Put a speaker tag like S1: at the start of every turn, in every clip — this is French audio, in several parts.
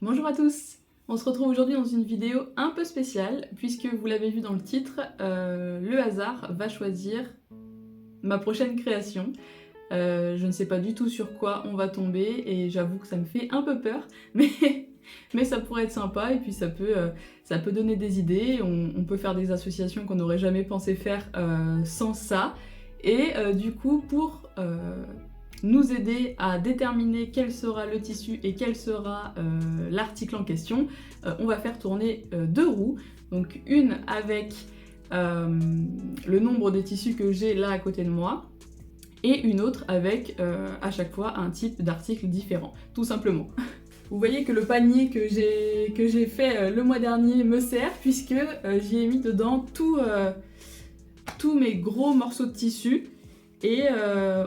S1: Bonjour à tous! On se retrouve aujourd'hui dans une vidéo un peu spéciale, puisque vous l'avez vu dans le titre, le hasard va choisir ma prochaine création. Je ne sais pas du tout sur quoi on va tomber, et j'avoue que ça me fait un peu peur, mais ça pourrait être sympa, et puis ça peut donner des idées, on peut faire des associations qu'on n'aurait jamais pensé faire sans ça, et du coup pour nous aider à déterminer quel sera le tissu et quel sera l'article en question, on va faire tourner deux roues, donc une avec le nombre des tissus que j'ai là à côté de moi, et une autre avec à chaque fois un type d'article différent, tout simplement. Vous voyez que le panier que j'ai fait le mois dernier me sert, puisque j'y ai mis dedans tous mes gros morceaux de tissu, et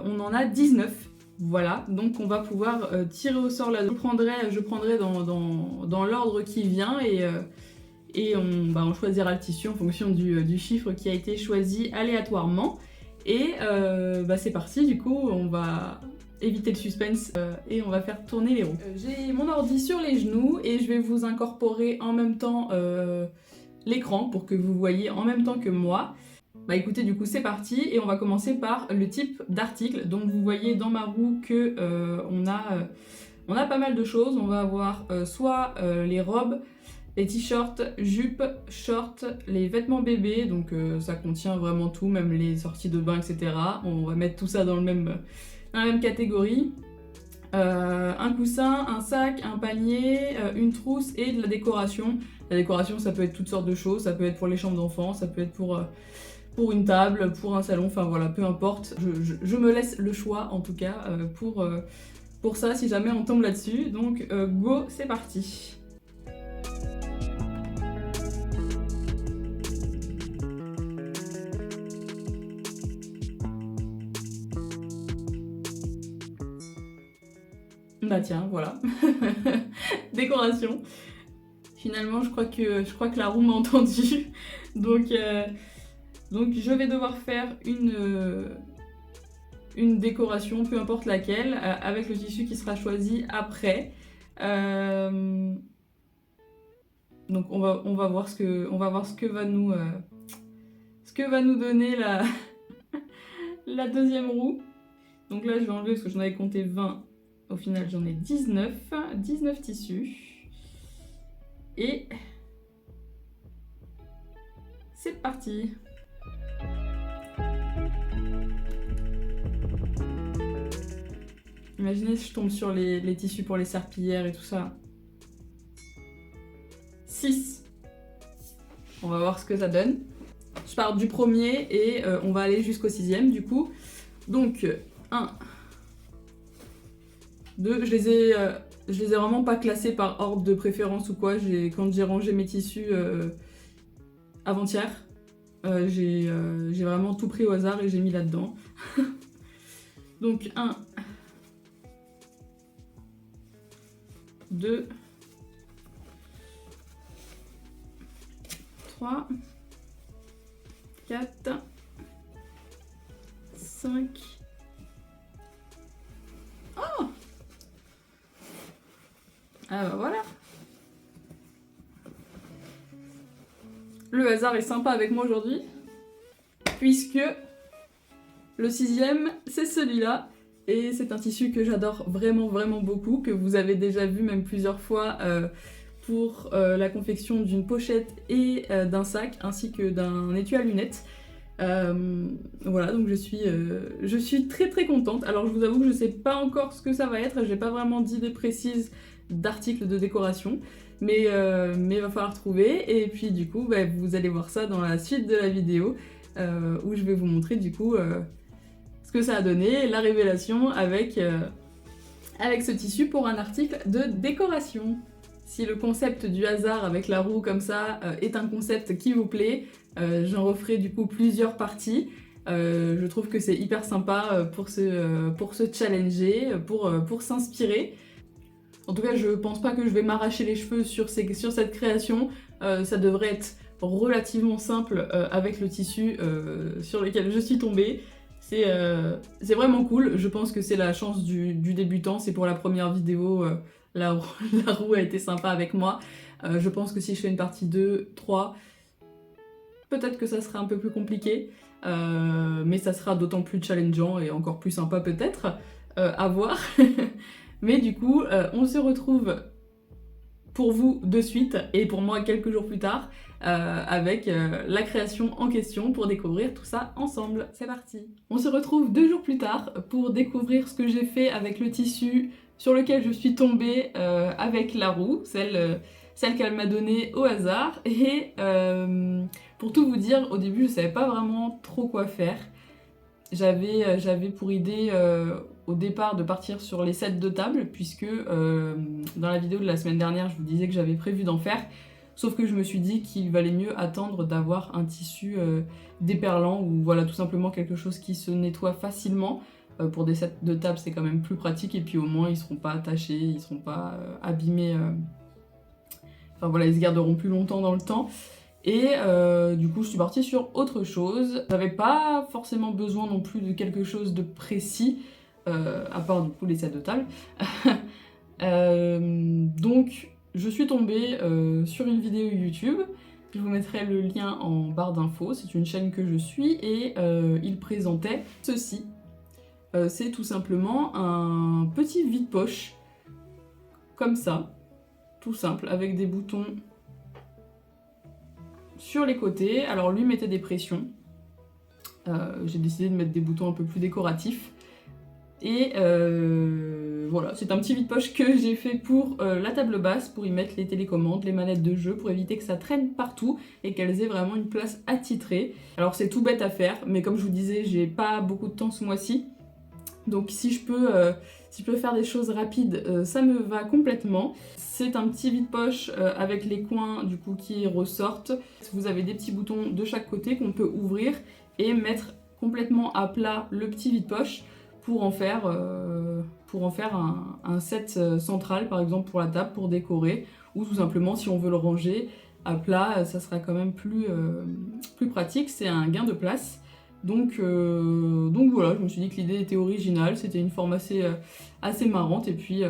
S1: on en a 19. Voilà, donc on va pouvoir tirer au sort là. Je prendrai dans l'ordre qui vient, et on choisira le tissu en fonction du chiffre qui a été choisi aléatoirement. Et c'est parti, du coup on va éviter le suspense et on va faire tourner les roues. J'ai mon ordi sur les genoux et je vais vous incorporer en même temps l'écran pour que vous voyez en même temps que moi. Bah écoutez, du coup c'est parti, et on va commencer par le type d'article. Donc vous voyez dans ma roue que on a pas mal de choses. On va avoir soit les robes, les t-shirts, jupes, shorts, les vêtements bébés, donc ça contient vraiment tout, même les sorties de bain, etc. On va mettre tout ça dans la même catégorie. Un coussin, un sac, un panier, une trousse et de la décoration. La décoration, ça peut être toutes sortes de choses, ça peut être pour les chambres d'enfants, ça peut être pour une table, pour un salon, enfin voilà, peu importe. Je me laisse le choix en tout cas pour ça, si jamais on tombe là-dessus. Donc go, c'est parti! Bah tiens, voilà. Décoration. Finalement, je crois que la roue m'a entendu. Donc je vais devoir faire une décoration, peu importe laquelle, avec le tissu qui sera choisi après. Donc on va voir ce que va nous donner la deuxième roue. Donc là, je vais enlever parce que j'en avais compté 20. Au final, j'en ai 19 tissus. Et c'est parti! Imaginez si je tombe sur les tissus pour les serpillères et tout ça. 6. On va voir ce que ça donne. Je pars du premier et on va aller jusqu'au 6e du coup. Donc 1, 2, je les ai vraiment pas classés par ordre de préférence ou quoi. Quand j'ai rangé mes tissus avant-hier, j'ai vraiment tout pris au hasard et j'ai mis là-dedans. Donc 1, 2, 3, 4, 5. Oh! Ah bah voilà! Le hasard est sympa avec moi aujourd'hui, puisque le 6e, c'est celui-là. Et c'est un tissu que j'adore vraiment beaucoup, que vous avez déjà vu même plusieurs fois pour la confection d'une pochette et d'un sac, ainsi que d'un étui à lunettes. Voilà, donc je suis très contente. Alors je vous avoue que je sais pas encore ce que ça va être, j'ai pas vraiment d'idée précise d'articles de décoration, mais il va falloir trouver, et puis du coup vous allez voir ça dans la suite de la vidéo où je vais vous montrer du coup ce que ça a donné, la révélation avec ce tissu pour un article de décoration. Si le concept du hasard avec la roue comme ça est un concept qui vous plaît, j'en referai du coup plusieurs parties. Je trouve que c'est hyper sympa pour se challenger, pour s'inspirer. En tout cas, je pense pas que je vais m'arracher les cheveux sur cette création. Ça devrait être relativement simple avec le tissu sur lequel je suis tombée. C'est vraiment cool, je pense que c'est la chance du débutant, c'est pour la première vidéo, la roue a été sympa avec moi. Je pense que si je fais une partie 2, 3, peut-être que ça sera un peu plus compliqué, mais ça sera d'autant plus challengeant et encore plus sympa peut-être, à voir. Mais du coup, on se retrouve pour vous de suite et pour moi quelques jours plus tard avec la création en question pour découvrir tout ça ensemble. C'est parti! On se retrouve 2 jours plus tard pour découvrir ce que j'ai fait avec le tissu sur lequel je suis tombée avec la roue, celle qu'elle m'a donnée au hasard. Et pour tout vous dire, au début je savais pas vraiment trop quoi faire. J'avais pour idée au départ de partir sur les sets de table, puisque dans la vidéo de la semaine dernière je vous disais que j'avais prévu d'en faire, sauf que je me suis dit qu'il valait mieux attendre d'avoir un tissu déperlant ou voilà tout simplement quelque chose qui se nettoie facilement. Pour des sets de table c'est quand même plus pratique et puis au moins ils seront pas attachés, ils seront pas abîmés, enfin voilà, ils se garderont plus longtemps dans le temps. Et du coup je suis partie sur autre chose. J'avais pas forcément besoin non plus de quelque chose de précis, à part du coup les sets de table. Donc je suis tombée sur une vidéo YouTube. Je vous mettrai le lien en barre d'infos, c'est une chaîne que je suis et il présentait ceci. C'est tout simplement un petit vide-poche, comme ça, tout simple, avec des boutons sur les côtés. Alors lui mettait des pressions, j'ai décidé de mettre des boutons un peu plus décoratifs. Et voilà, c'est un petit vide-poche que j'ai fait pour la table basse, pour y mettre les télécommandes, les manettes de jeu, pour éviter que ça traîne partout et qu'elles aient vraiment une place attitrée. Alors c'est tout bête à faire, mais comme je vous disais, j'ai pas beaucoup de temps ce mois-ci. Donc si je peux faire des choses rapides, ça me va complètement. C'est un petit vide-poche avec les coins du coup qui ressortent. Vous avez des petits boutons de chaque côté qu'on peut ouvrir et mettre complètement à plat le petit vide-poche pour en faire un set central, par exemple pour la table, pour décorer, ou tout simplement si on veut le ranger à plat, ça sera quand même plus pratique, c'est un gain de place. Donc voilà, je me suis dit que l'idée était originale, c'était une forme assez marrante et puis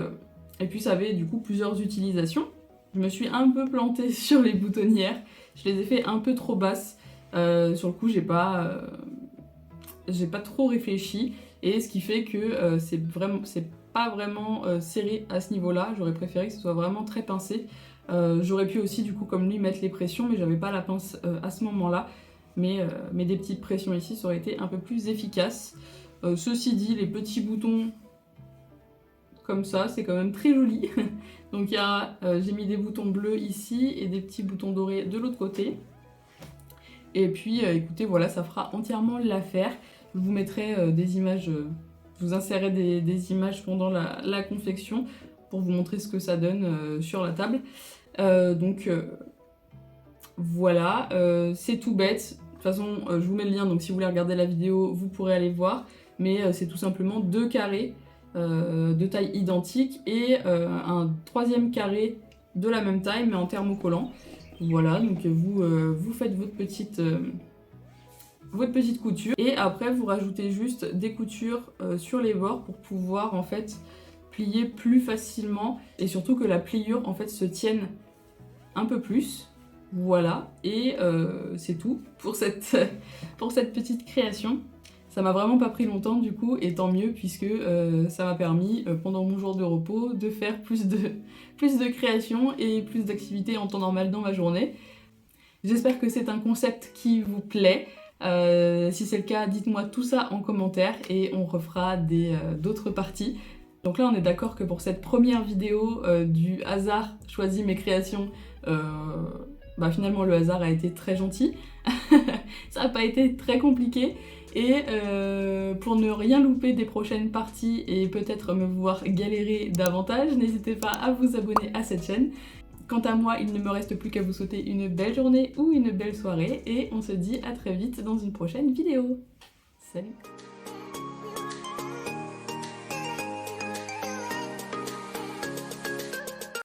S1: ça avait du coup plusieurs utilisations. Je me suis un peu plantée sur les boutonnières, je les ai fait un peu trop basses, sur le coup j'ai pas trop réfléchi et ce qui fait que c'est pas vraiment serré à ce niveau-là, j'aurais préféré que ce soit vraiment très pincé. J'aurais pu aussi du coup comme lui mettre les pressions mais j'avais pas la pince à ce moment-là. Mais des petites pressions ici, ça aurait été un peu plus efficace. Ceci dit, les petits boutons comme ça, c'est quand même très joli. Donc j'ai mis des boutons bleus ici et des petits boutons dorés de l'autre côté. Et puis écoutez, voilà, ça fera entièrement l'affaire. Je vous mettrai des images, je vous insérerai des images pendant la confection pour vous montrer ce que ça donne sur la table. Voilà, c'est tout bête. De toute façon, je vous mets le lien, donc si vous voulez regarder la vidéo, vous pourrez aller voir. Mais c'est tout simplement 2 carrés de taille identique et un 3e carré de la même taille, mais en thermocollant. Voilà, donc vous faites votre petite couture. Et après, vous rajoutez juste des coutures sur les bords pour pouvoir en fait plier plus facilement. Et surtout que la pliure en fait se tienne un peu plus. Voilà, et c'est tout pour cette petite création. Ça m'a vraiment pas pris longtemps du coup, et tant mieux puisque ça m'a permis pendant mon jour de repos de faire plus de créations et plus d'activités en temps normal dans ma journée. J'espère que c'est un concept qui vous plaît. Si c'est le cas, dites-moi tout ça en commentaire et on refera d'autres parties. Donc là on est d'accord que pour cette première vidéo du hasard choisit mes créations, finalement le hasard a été très gentil, ça n'a pas été très compliqué et pour ne rien louper des prochaines parties et peut-être me voir galérer davantage, n'hésitez pas à vous abonner à cette chaîne. Quant à moi, il ne me reste plus qu'à vous souhaiter une belle journée ou une belle soirée et on se dit à très vite dans une prochaine vidéo. Salut!